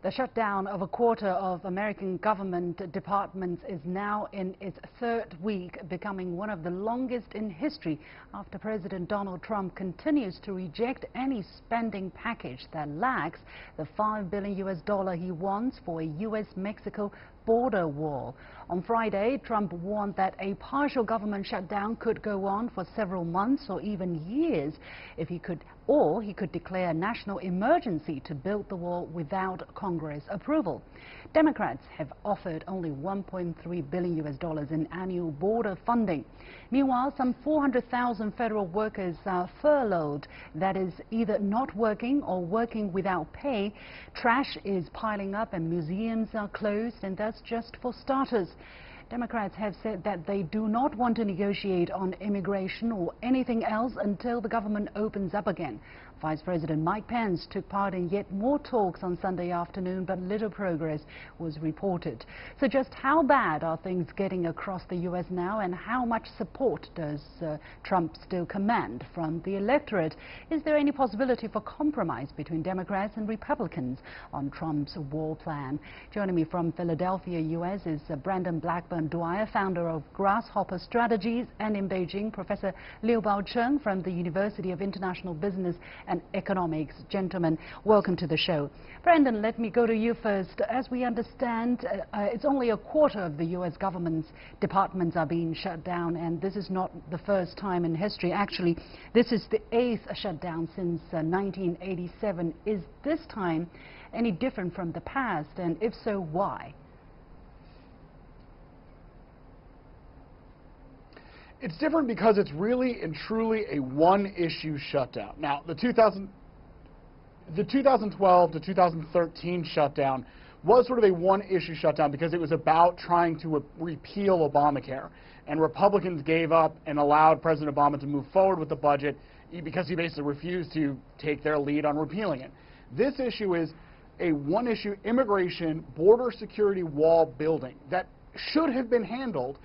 The shutdown of a quarter of American government departments is now in its third week, becoming one of the longest in history after President Donald Trump continues to reject any spending package that lacks the $5 billion he wants for a U.S.-Mexico border wall. On Friday, Trump warned that a partial government shutdown could go on for several months or even years if he could declare a national emergency to build the wall without Congress approval. Democrats have offered only $1.3 billion in annual border funding. Meanwhile, some 400,000 federal workers are furloughed, that is, either not working or working without pay. Trash is piling up and museums are closed, and that's just for starters. Democrats have said that they do not want to negotiate on immigration or anything else until the government opens up again. Vice President Mike Pence took part in yet more talks on Sunday afternoon, but little progress was reported. So just how bad are things getting across the U.S. now, and how much support does Trump still command from the electorate? Is there any possibility for compromise between Democrats and Republicans on Trump's war plan? Joining me from Philadelphia, U.S. is Brandon Blackburn-Dwyer, founder of Grasshopper Strategies, and in Beijing, Professor Liu Baocheng from the University of International Business and Economics. Gentlemen, welcome to the show. Brandon, let me go to you first. As we understand, it's only a quarter of the U.S. government's departments are being shut down, and this is not the first time in history. Actually, this is the 8th shutdown since 1987. Is this time any different from the past, and if so, why? It's different because it's really and truly a one-issue shutdown. Now, the 2012 to 2013 shutdown was sort of a one-issue shutdown because it was about trying to repeal Obamacare. And Republicans gave up and allowed President Obama to move forward with the budget because he basically refused to take their lead on repealing it. This issue is a one-issue immigration border security wall building that should have been handled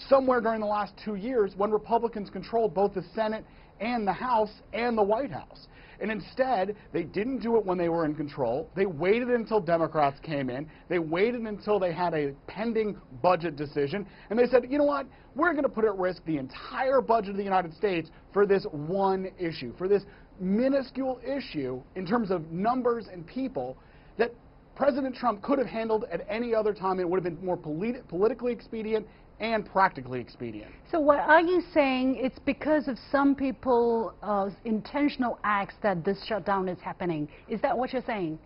somewhere during the last 2 years when Republicans controlled both the Senate and the House and the White House. And instead, they didn't do it when they were in control. They waited until Democrats came in. They waited until they had a pending budget decision. And they said, you know what, we're going to put at risk the entire budget of the United States for this one issue, for this minuscule issue in terms of numbers and people that President Trump could have handled at any other time. It would have been more politically expedient and practically expedient. So what are you saying? It's because of some people's intentional acts that this shutdown is happening. Is that what you're saying?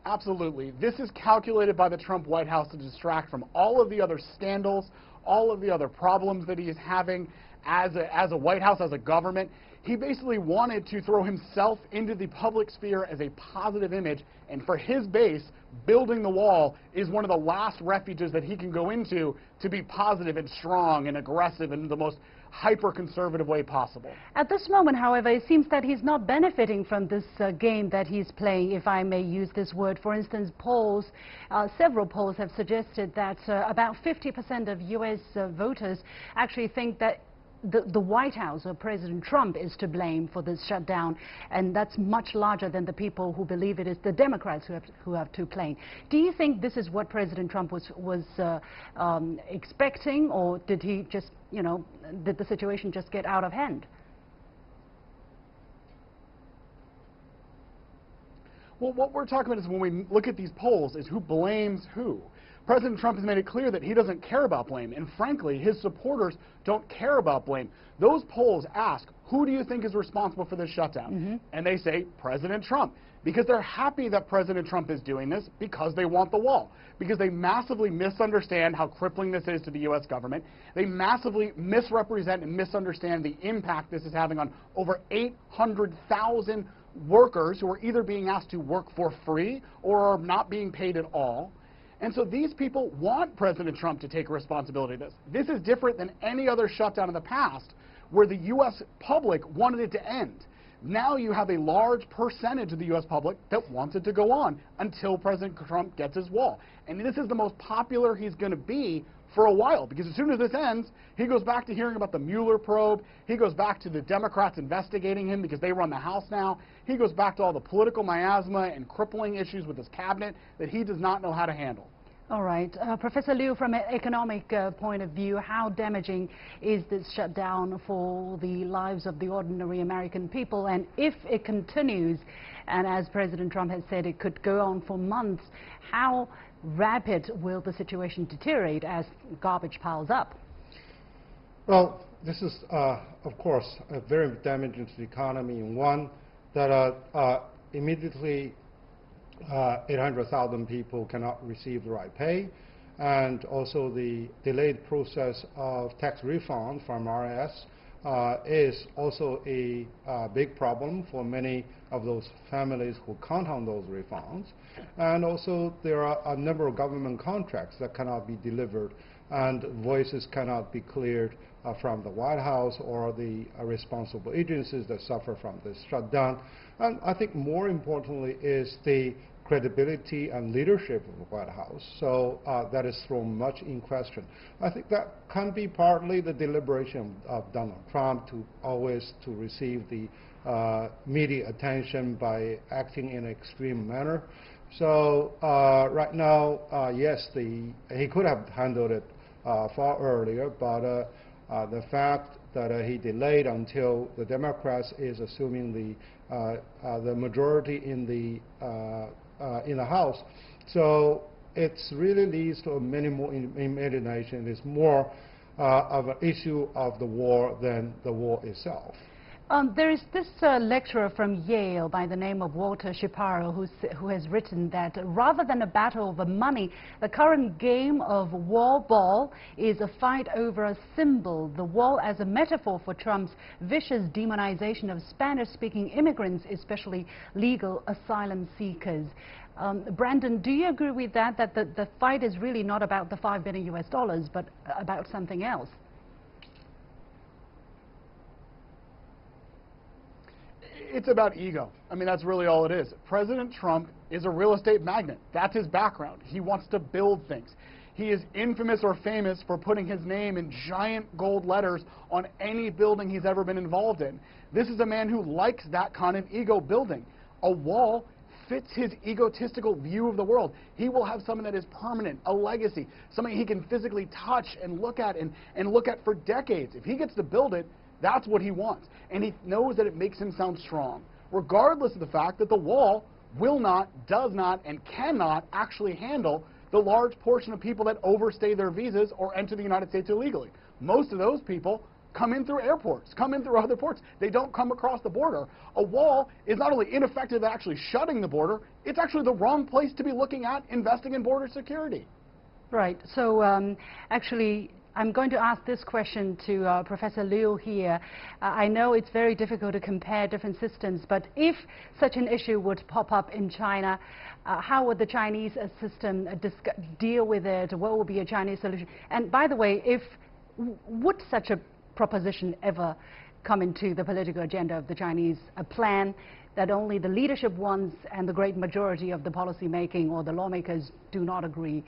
Absolutely. This is calculated by the Trump White House to distract from all of the other scandals, all of the other problems that he is having as a White House, as a government. He basically wanted to throw himself into the public sphere as a positive image, and for his base, building the wall is one of the last refuges that he can go into to be positive and strong and aggressive in the most hyper-conservative way possible. At this moment, however, it seems that he's not benefiting from this game that he's playing, if I may use this word. For instance, several polls have suggested that about 50% of U.S. voters actually think that the White House or President Trump is to blame for this shutdown, and that's much larger than the people who believe it is the Democrats who have to blame. Do you think this is what President Trump was expecting, or did he just, did the situation just get out of hand? Well, what we're talking about is when we look at these polls is who blames who. President Trump has made it clear that he doesn't care about blame, and frankly, his supporters don't care about blame. Those polls ask, who do you think is responsible for this shutdown? And they say, President Trump, because they're happy that President Trump is doing this because they want the wall, because they massively misunderstand how crippling this is to the U.S. government. They massively misrepresent and misunderstand the impact this is having on over 800,000 workers who are either being asked to work for free or are not being paid at all. And so these people want President Trump to take responsibility for this. This is different than any other shutdown in the past where the U.S. public wanted it to end. Now you have a large percentage of the U.S. public that wants it to go on until President Trump gets his wall. And this is the most popular he's going to be for a while, because as soon as this ends, he goes back to hearing about the Mueller probe. He goes back to the Democrats investigating him because they run the House now. He goes back to all the political miasma and crippling issues with his cabinet that he does not know how to handle. All right. Professor Liu, from an economic point of view, how damaging is this shutdown for the lives of the ordinary American people? And if it continues, and as President Trump has said, it could go on for months, how rapid will the situation deteriorate as garbage piles up? Well, this is, of course, very damaging to the economy. And one that immediately 800,000 people cannot receive the right pay, and also the delayed process of tax refund from IRS is also a big problem for many of those families who count on those refunds. And also there are a number of government contracts that cannot be delivered, and voices cannot be cleared from the White House or the responsible agencies that suffer from this shutdown. And I think more importantly is the credibility and leadership of the White House. So that is thrown much in question. I think that can be partly the deliberation of Donald Trump to always to receive the media attention by acting in an extreme manner. So right now, yes, he could have handled it far earlier, but the fact that he delayed until the Democrats is assuming the majority in the House, so it really leads to a minimal imagination. It's more of an issue of the war than the war itself. There is this lecturer from Yale by the name of Walter Shapiro who has written that rather than a battle over money, the current game of wall ball is a fight over a symbol. The wall as a metaphor for Trump's vicious demonization of Spanish-speaking immigrants, especially legal asylum seekers. Brandon, do you agree with that the fight is really not about the $5 billion, but about something else? It's about ego. I mean, that's really all it is. President Trump is a real estate magnate. That's his background. He wants to build things. He is infamous or famous for putting his name in giant gold letters on any building he's ever been involved in. This is a man who likes that kind of ego building. A wall fits his egotistical view of the world. He will have something that is permanent, a legacy, something he can physically touch and look at and look at for decades. If he gets to build it, that's what he wants. And he knows that it makes him sound strong, regardless of the fact that the wall will not, does not, and cannot actually handle the large portion of people that overstay their visas or enter the United States illegally. Most of those people come in through airports, come in through other ports. They don't come across the border. A wall is not only ineffective at actually shutting the border, it's actually the wrong place to be looking at investing in border security. Right. So actually, I'm going to ask this question to Professor Liu here. I know it's very difficult to compare different systems, but if such an issue would pop up in China, how would the Chinese system deal with it? What would be a Chinese solution? And by the way, would such a proposition ever come into the political agenda of the Chinese, a plan that only the leadership wants and the great majority of the policy making or the lawmakers do not agree?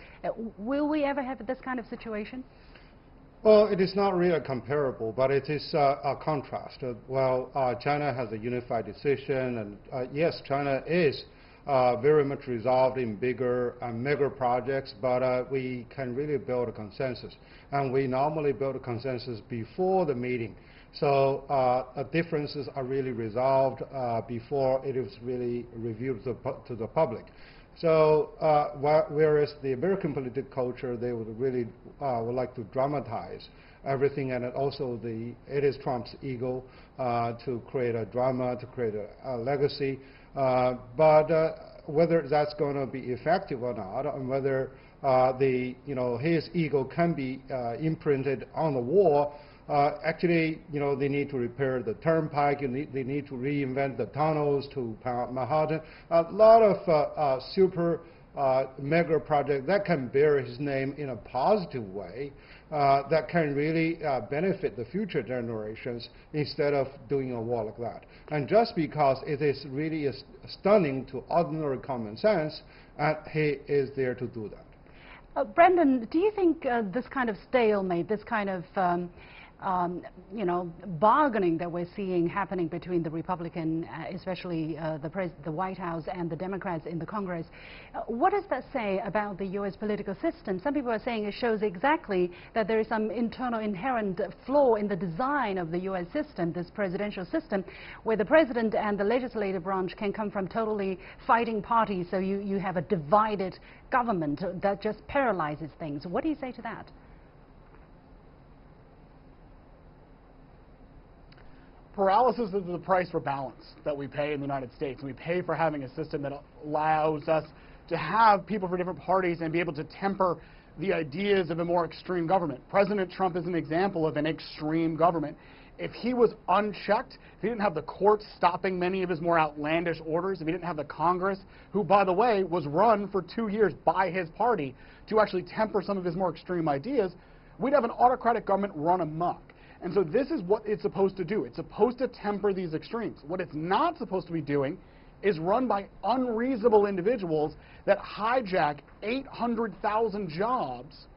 Will we ever have this kind of situation? Well, it is not really comparable, but it is a contrast. China has a unified decision, and yes, China is very much resolved in bigger and mega projects, but we can really build a consensus. And we normally build a consensus before the meeting. So differences are really resolved before it is really reviewed to the public. So whereas the American political culture, they would really would like to dramatize everything, and also it is Trump's ego to create a drama, to create a legacy. But whether that's going to be effective or not, and whether his ego can be imprinted on the wall. Actually, they need to repair the turnpike, they need to reinvent the tunnels to Manhattan. A lot of super mega projects that can bear his name in a positive way, that can really benefit the future generations instead of doing a wall like that. And just because it is really stunning to ordinary common sense, he is there to do that. Brandon, do you think this kind of stalemate, this kind of bargaining that we're seeing happening between the Republican, especially the White House, and the Democrats in the Congress, what does that say about the U.S. political system? Some people are saying it shows exactly that there is some internal inherent flaw in the design of the U.S. system, this presidential system, where the president and the legislative branch can come from totally fighting parties, so you have a divided government that just paralyzes things. What do you say to that? Paralysis is the price for balance that we pay in the United States. And we pay for having a system that allows us to have people from different parties and be able to temper the ideas of a more extreme government. President Trump is an example of an extreme government. If he was unchecked, if he didn't have the courts stopping many of his more outlandish orders, if he didn't have the Congress, who, by the way, was run for 2 years by his party to actually temper some of his more extreme ideas, we'd have an autocratic government run amok. And so this is what it's supposed to do. It's supposed to temper these extremes. What it's not supposed to be doing is run by unreasonable individuals that hijack 800,000 jobs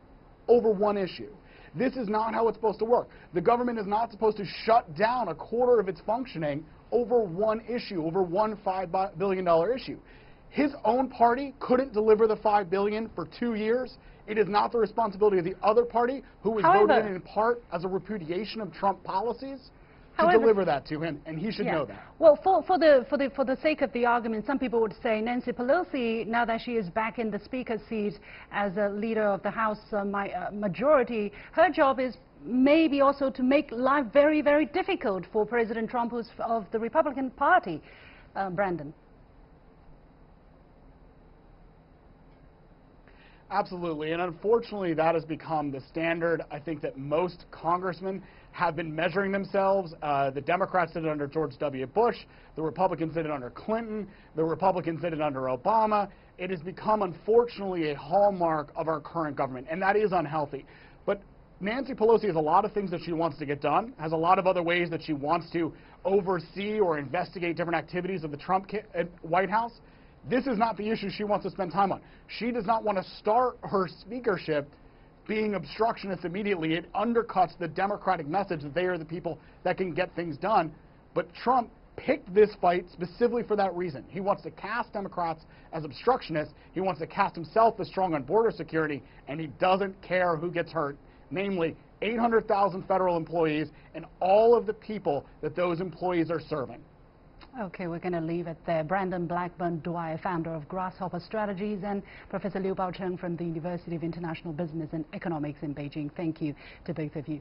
over one issue. This is not how it's supposed to work. The government is not supposed to shut down a quarter of its functioning over one issue, over one $5 billion issue. His own party couldn't deliver the $5 billion for 2 years. It is not the responsibility of the other party, who was voted in part as a repudiation of Trump policies, to deliver that to him, and he should know that. Well, for the sake of the argument, some people would say Nancy Pelosi, now that she is back in the speaker's seat as a leader of the House majority, her job is maybe also to make life very, very difficult for President Trump, who's of the Republican Party. Brandon. Absolutely, and unfortunately that has become the standard. I think that most congressmen have been measuring themselves. The Democrats did it under George W. Bush, the Republicans did it under Clinton, the Republicans did it under Obama. It has become, unfortunately, a hallmark of our current government, and that is unhealthy. But Nancy Pelosi has a lot of things that she wants to get done, has a lot of other ways that she wants to oversee or investigate different activities of the Trump White House. This is not the issue she wants to spend time on. She does not want to start her speakership being obstructionist immediately. It undercuts the Democratic message that they are the people that can get things done. But Trump picked this fight specifically for that reason. He wants to cast Democrats as obstructionists. He wants to cast himself as strong on border security, and he doesn't care who gets hurt, namely 800,000 federal employees and all of the people that those employees are serving. Okay, we're going to leave it there. Brandon Blackburn-Dwyer, founder of Grasshopper Strategies, and Professor Liu Baocheng from the University of International Business and Economics in Beijing. Thank you to both of you.